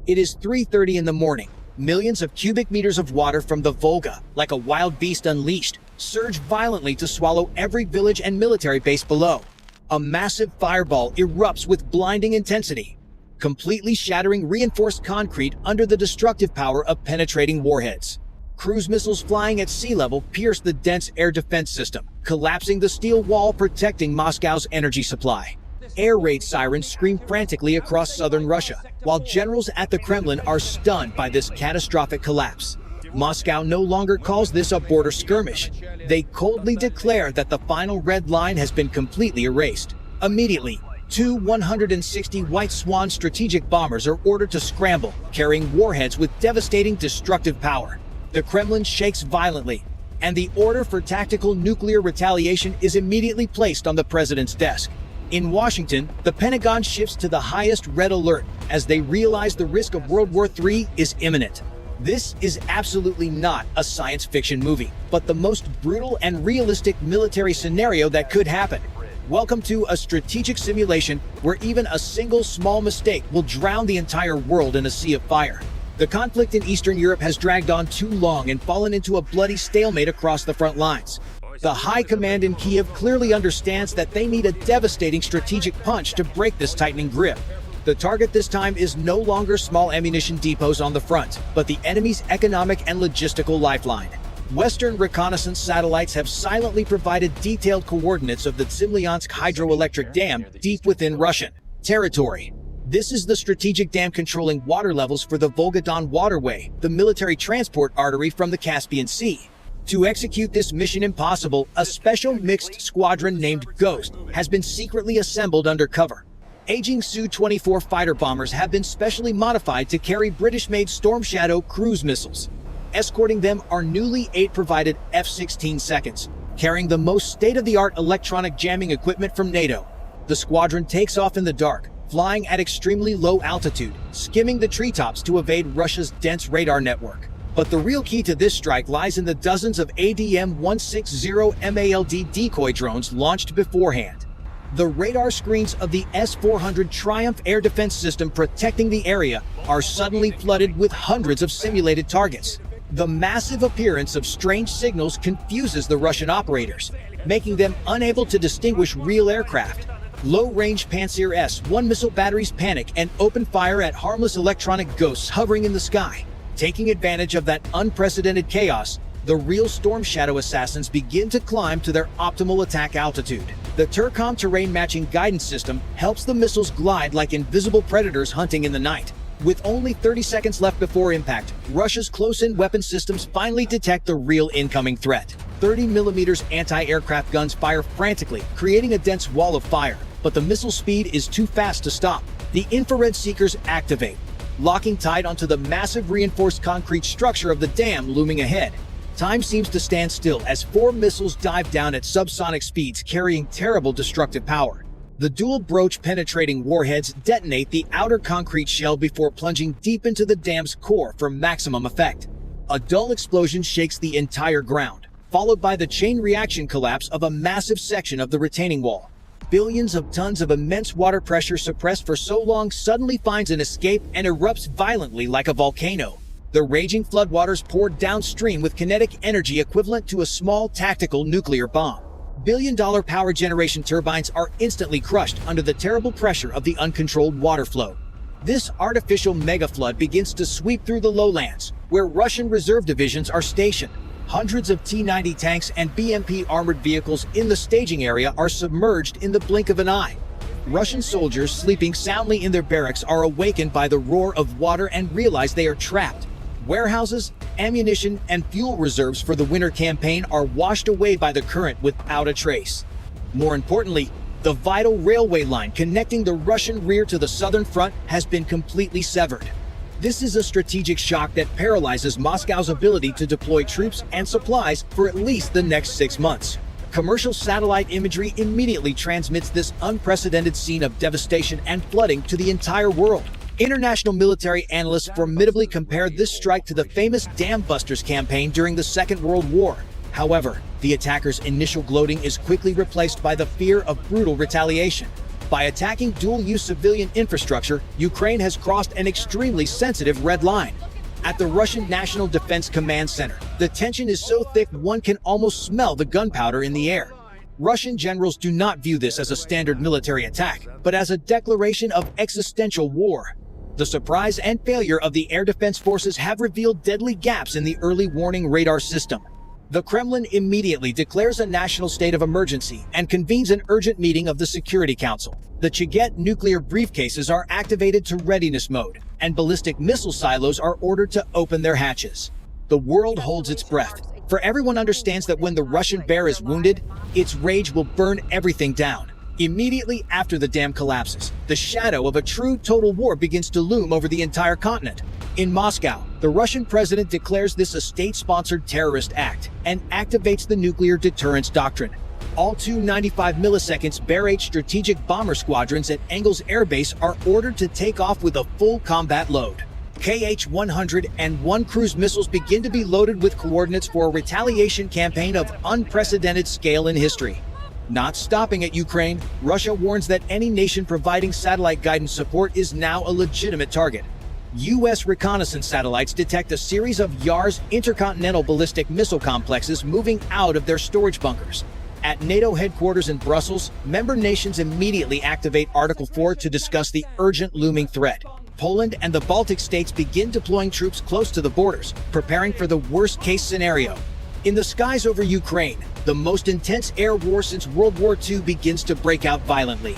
It is 3:30 in the morning. Millions of cubic meters of water from the Volga, like a wild beast unleashed, surge violently to swallow every village and military base below. A massive fireball erupts with blinding intensity, completely shattering reinforced concrete under the destructive power of penetrating warheads. Cruise missiles flying at sea level pierce the dense air defense system, collapsing the steel wall protecting Moscow's energy supply. Air raid sirens scream frantically across southern Russia, while generals at the Kremlin are stunned by this catastrophic collapse. Moscow no longer calls this a border skirmish. They coldly declare that the final red line has been completely erased. Immediately, two 160 White Swan strategic bombers are ordered to scramble, carrying warheads with devastating destructive power. The Kremlin shakes violently, and the order for tactical nuclear retaliation is immediately placed on the president's desk. In Washington, the Pentagon shifts to the highest red alert as they realize the risk of World War III is imminent. This is absolutely not a science fiction movie, but the most brutal and realistic military scenario that could happen. Welcome to a strategic simulation where even a single small mistake will drown the entire world in a sea of fire. The conflict in Eastern Europe has dragged on too long and fallen into a bloody stalemate across the front lines. The high command in Kiev clearly understands that they need a devastating strategic punch to break this tightening grip. The target this time is no longer small ammunition depots on the front, but the enemy's economic and logistical lifeline. Western reconnaissance satellites have silently provided detailed coordinates of the Tsimlyansk hydroelectric dam deep within Russian territory. This is the strategic dam controlling water levels for the Volga-Don waterway, the military transport artery from the Caspian Sea. To execute this mission impossible, a special mixed squadron named Ghost has been secretly assembled undercover. Aging Su-24 fighter bombers have been specially modified to carry British-made Storm Shadow cruise missiles. Escorting them are newly 8-provided F-16 seconds, carrying the most state-of-the-art electronic jamming equipment from NATO. The squadron takes off in the dark, flying at extremely low altitude, skimming the treetops to evade Russia's dense radar network. But the real key to this strike lies in the dozens of ADM-160 MALD decoy drones launched beforehand. The radar screens of the S-400 Triumph air defense system protecting the area are suddenly flooded with hundreds of simulated targets. The massive appearance of strange signals confuses the Russian operators, making them unable to distinguish real aircraft. Low-range Pantsir S-1 missile batteries panic and open fire at harmless electronic ghosts hovering in the sky. Taking advantage of that unprecedented chaos, the real Storm Shadow assassins begin to climb to their optimal attack altitude. The Tercom terrain matching guidance system helps the missiles glide like invisible predators hunting in the night. With only 30 seconds left before impact, Russia's close-in weapon systems finally detect the real incoming threat. 30mm anti-aircraft guns fire frantically, creating a dense wall of fire, but the missile speed is too fast to stop. The infrared seekers activate, locking tight onto the massive reinforced concrete structure of the dam looming ahead. Time seems to stand still as 4 missiles dive down at subsonic speeds carrying terrible destructive power. The dual broach penetrating warheads detonate the outer concrete shell before plunging deep into the dam's core for maximum effect. A dull explosion shakes the entire ground, followed by the chain reaction collapse of a massive section of the retaining wall. Billions of tons of immense water pressure suppressed for so long suddenly finds an escape and erupts violently like a volcano. The raging floodwaters pour downstream with kinetic energy equivalent to a small tactical nuclear bomb. Billion-dollar power generation turbines are instantly crushed under the terrible pressure of the uncontrolled water flow. This artificial mega-flood begins to sweep through the lowlands, where Russian reserve divisions are stationed. Hundreds of T-90 tanks and BMP armored vehicles in the staging area are submerged in the blink of an eye. Russian soldiers sleeping soundly in their barracks are awakened by the roar of water and realize they are trapped. Warehouses, ammunition, and fuel reserves for the winter campaign are washed away by the current without a trace. More importantly, the vital railway line connecting the Russian rear to the southern front has been completely severed. This is a strategic shock that paralyzes Moscow's ability to deploy troops and supplies for at least the next 6 months. Commercial satellite imagery immediately transmits this unprecedented scene of devastation and flooding to the entire world. International military analysts formidably compared this strike to the famous Dam Busters campaign during the Second World War. However, the attackers' initial gloating is quickly replaced by the fear of brutal retaliation. By attacking dual-use civilian infrastructure, Ukraine has crossed an extremely sensitive red line. At the Russian National Defense Command Center, the tension is so thick one can almost smell the gunpowder in the air. Russian generals do not view this as a standard military attack, but as a declaration of existential war. The surprise and failure of the air defense forces have revealed deadly gaps in the early warning radar system. The Kremlin immediately declares a national state of emergency and convenes an urgent meeting of the Security Council. The Chighet nuclear briefcases are activated to readiness mode, and ballistic missile silos are ordered to open their hatches. The world holds its breath, for everyone understands that when the Russian bear is wounded, its rage will burn everything down. Immediately after the dam collapses, the shadow of a true total war begins to loom over the entire continent. In Moscow, the Russian president declares this a state-sponsored terrorist act and activates the nuclear deterrence doctrine. All 295 milliseconds Bear-8 strategic bomber squadrons at Engels Air Base are ordered to take off with a full combat load. Kh-101 cruise missiles begin to be loaded with coordinates for a retaliation campaign of unprecedented scale in history. Not stopping at Ukraine, Russia warns that any nation providing satellite guidance support is now a legitimate target. U.S. reconnaissance satellites detect a series of Yars intercontinental ballistic missile complexes moving out of their storage bunkers. At NATO headquarters in Brussels, member nations immediately activate Article 4 to discuss the urgent looming threat. Poland and the Baltic states begin deploying troops close to the borders, preparing for the worst-case scenario. In the skies over Ukraine, the most intense air war since World War II begins to break out violently.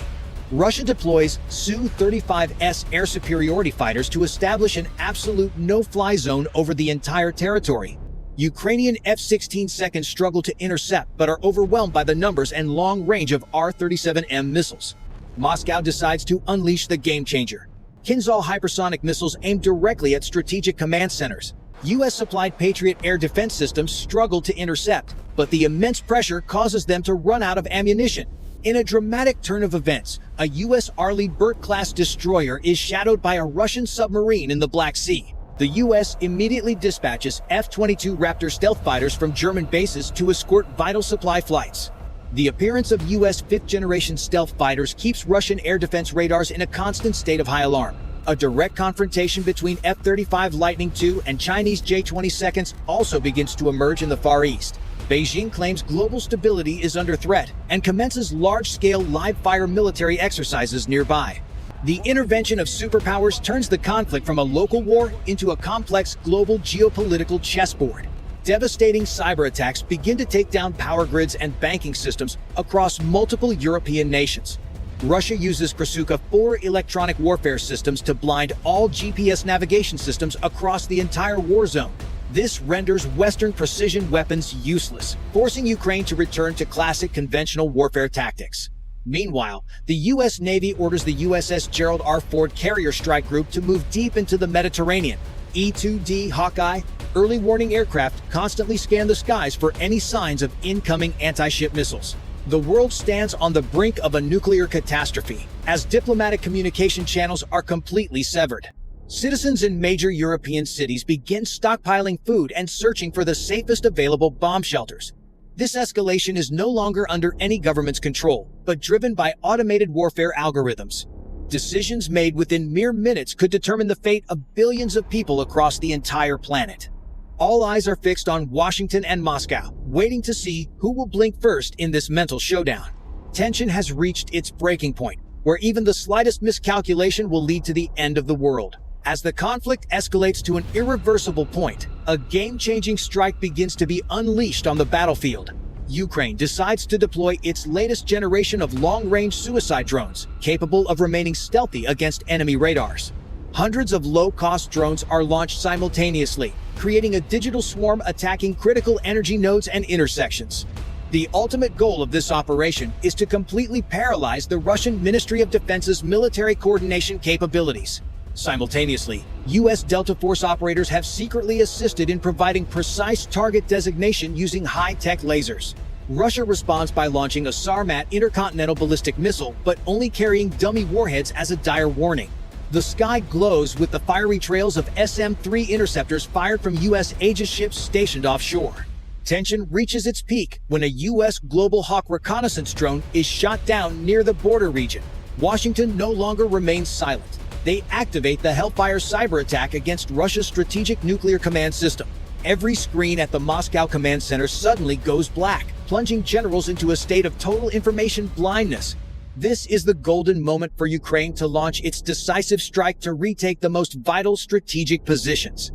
Russia deploys Su-35S air superiority fighters to establish an absolute no-fly zone over the entire territory. Ukrainian F-16 seconds struggle to intercept but are overwhelmed by the numbers and long range of R-37M missiles. Moscow decides to unleash the game-changer. Kinzhal hypersonic missiles aimed directly at strategic command centers. U.S.-supplied Patriot air defense systems struggle to intercept, but the immense pressure causes them to run out of ammunition. In a dramatic turn of events, a U.S. Arleigh Burke-class destroyer is shadowed by a Russian submarine in the Black Sea. The U.S. immediately dispatches F-22 Raptor stealth fighters from German bases to escort vital supply flights. The appearance of U.S. fifth-generation stealth fighters keeps Russian air defense radars in a constant state of high alarm. A direct confrontation between F-35 Lightning II and Chinese J-20 seconds also begins to emerge in the Far East. Beijing claims global stability is under threat and commences large-scale live-fire military exercises nearby. The intervention of superpowers turns the conflict from a local war into a complex global geopolitical chessboard. Devastating cyber attacks begin to take down power grids and banking systems across multiple European nations. Russia uses Krasuka 4 electronic warfare systems to blind all GPS navigation systems across the entire war zone. This renders Western precision weapons useless, forcing Ukraine to return to classic conventional warfare tactics. Meanwhile, the U.S. Navy orders the USS Gerald R. Ford Carrier Strike Group to move deep into the Mediterranean. E-2D Hawkeye early warning aircraft constantly scan the skies for any signs of incoming anti-ship missiles. The world stands on the brink of a nuclear catastrophe, as diplomatic communication channels are completely severed. Citizens in major European cities begin stockpiling food and searching for the safest available bomb shelters. This escalation is no longer under any government's control, but driven by automated warfare algorithms. Decisions made within mere minutes could determine the fate of billions of people across the entire planet. All eyes are fixed on Washington and Moscow, waiting to see who will blink first in this mental showdown. Tension has reached its breaking point, where even the slightest miscalculation will lead to the end of the world. As the conflict escalates to an irreversible point, a game-changing strike begins to be unleashed on the battlefield. Ukraine decides to deploy its latest generation of long-range suicide drones, capable of remaining stealthy against enemy radars. Hundreds of low-cost drones are launched simultaneously, creating a digital swarm attacking critical energy nodes and intersections. The ultimate goal of this operation is to completely paralyze the Russian Ministry of Defense's military coordination capabilities. Simultaneously, U.S. Delta Force operators have secretly assisted in providing precise target designation using high-tech lasers. Russia responds by launching a Sarmat intercontinental ballistic missile, but only carrying dummy warheads as a dire warning. The sky glows with the fiery trails of SM-3 interceptors fired from U.S. Aegis ships stationed offshore. Tension reaches its peak when a U.S. Global Hawk reconnaissance drone is shot down near the border region. Washington no longer remains silent. They activate the Hellfire cyber attack against Russia's strategic nuclear command system. Every screen at the Moscow command center suddenly goes black, plunging generals into a state of total information blindness. This is the golden moment for Ukraine to launch its decisive strike to retake the most vital strategic positions.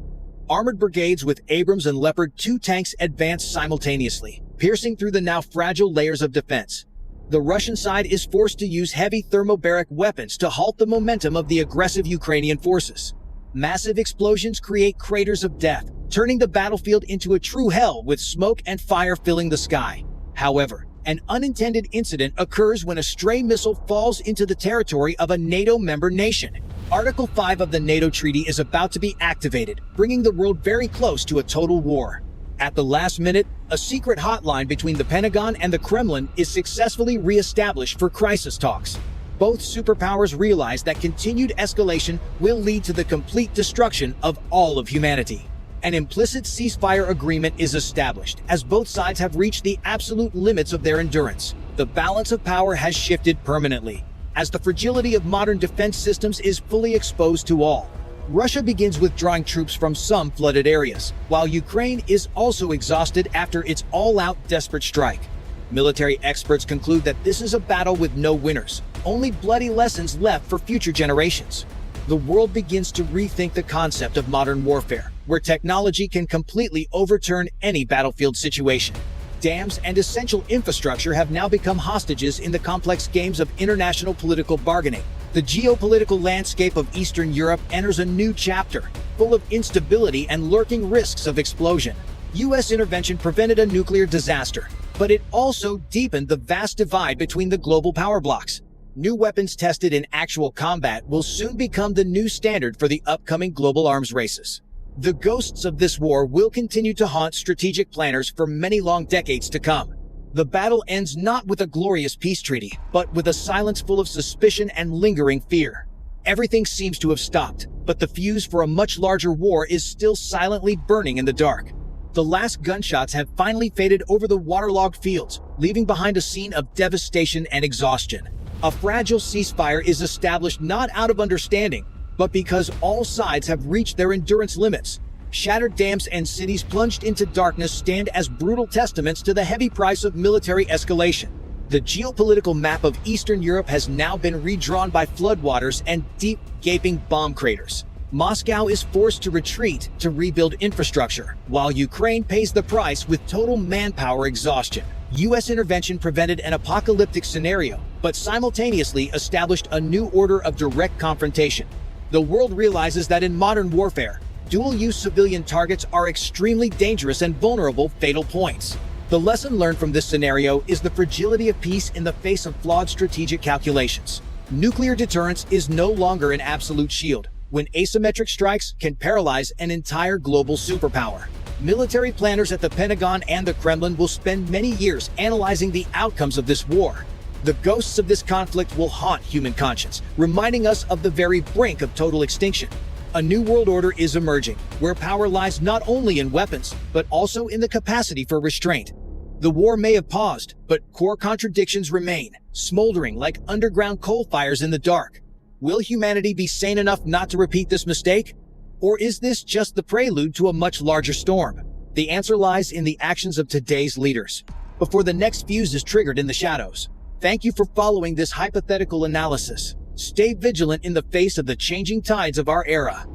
Armored brigades with Abrams and Leopard 2 tanks advance simultaneously, piercing through the now fragile layers of defense. The Russian side is forced to use heavy thermobaric weapons to halt the momentum of the aggressive Ukrainian forces. Massive explosions create craters of death, turning the battlefield into a true hell with smoke and fire filling the sky. However, an unintended incident occurs when a stray missile falls into the territory of a NATO member nation. Article 5 of the NATO treaty is about to be activated, bringing the world very close to a total war. At the last minute, a secret hotline between the Pentagon and the Kremlin is successfully re-established for crisis talks. Both superpowers realize that continued escalation will lead to the complete destruction of all of humanity. An implicit ceasefire agreement is established, as both sides have reached the absolute limits of their endurance. The balance of power has shifted permanently, as the fragility of modern defense systems is fully exposed to all. Russia begins withdrawing troops from some flooded areas, while Ukraine is also exhausted after its all-out desperate strike. Military experts conclude that this is a battle with no winners, only bloody lessons left for future generations. The world begins to rethink the concept of modern warfare, where technology can completely overturn any battlefield situation. Dams and essential infrastructure have now become hostages in the complex games of international political bargaining. The geopolitical landscape of Eastern Europe enters a new chapter, full of instability and lurking risks of explosion. U.S. intervention prevented a nuclear disaster, but it also deepened the vast divide between the global power blocks. New weapons tested in actual combat will soon become the new standard for the upcoming global arms races. The ghosts of this war will continue to haunt strategic planners for many long decades to come. The battle ends not with a glorious peace treaty, but with a silence full of suspicion and lingering fear. Everything seems to have stopped, but the fuse for a much larger war is still silently burning in the dark. The last gunshots have finally faded over the waterlogged fields, leaving behind a scene of devastation and exhaustion. A fragile ceasefire is established not out of understanding, but because all sides have reached their endurance limits. Shattered dams and cities plunged into darkness stand as brutal testaments to the heavy price of military escalation. The geopolitical map of Eastern Europe has now been redrawn by floodwaters and deep, gaping bomb craters. Moscow is forced to retreat to rebuild infrastructure, while Ukraine pays the price with total manpower exhaustion. U.S. intervention prevented an apocalyptic scenario, but simultaneously established a new order of direct confrontation. The world realizes that in modern warfare, dual-use civilian targets are extremely dangerous and vulnerable fatal points. The lesson learned from this scenario is the fragility of peace in the face of flawed strategic calculations. Nuclear deterrence is no longer an absolute shield, when asymmetric strikes can paralyze an entire global superpower. Military planners at the Pentagon and the Kremlin will spend many years analyzing the outcomes of this war. The ghosts of this conflict will haunt human conscience, reminding us of the very brink of total extinction. A new world order is emerging, where power lies not only in weapons, but also in the capacity for restraint. The war may have paused, but core contradictions remain, smoldering like underground coal fires in the dark. Will humanity be sane enough not to repeat this mistake? Or is this just the prelude to a much larger storm? The answer lies in the actions of today's leaders, before the next fuse is triggered in the shadows. Thank you for following this hypothetical analysis. Stay vigilant in the face of the changing tides of our era.